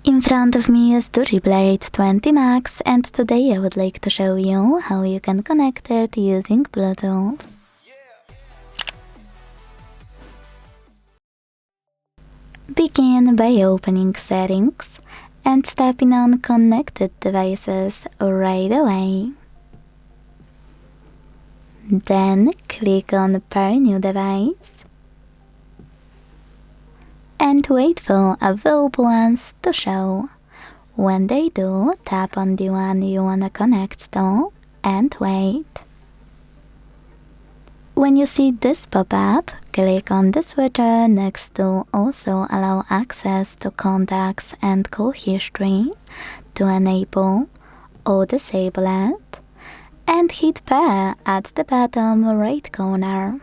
In front of me is DOOGEE Blade 20 Max, and today I would like to show you how you can connect it using Bluetooth. Begin by opening Settings and tapping on Connected Devices right away. Then click on Pair New Device and wait for available ones to show. When they do, tap on the one you wanna connect to and wait. When you see this pop up, click on the switcher next to Also Allow Access to Contacts and Call History to enable or disable it, and hit Pair at the bottom right corner.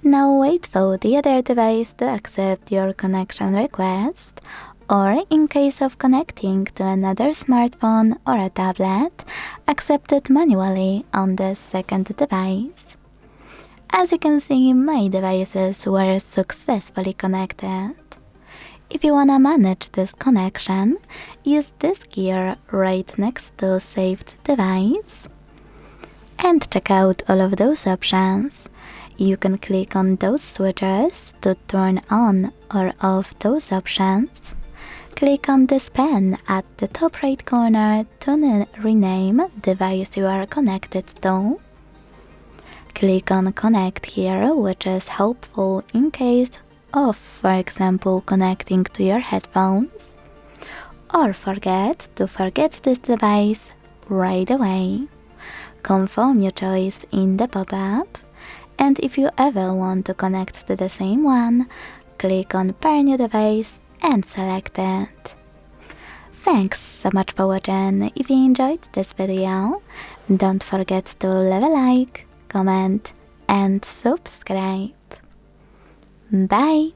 Now wait for the other device to accept your connection request, or in case of connecting to another smartphone or a tablet, accept it manually on the second device. As you can see, my devices were successfully connected. If you wanna manage this connection, use this gear right next to saved device and check out all of those options. You can click on those switches to turn on or off those options. Click on this pen at the top right corner to rename device you are connected to. Click on Connect here, which is helpful in case of, for example, connecting to your headphones. Or forget this device right away. Confirm your choice in the pop-up. And if you ever want to connect to the same one, click on Pair New Device and select it. Thanks so much for watching. If you enjoyed this video, don't forget to leave a like, comment and subscribe. Bye!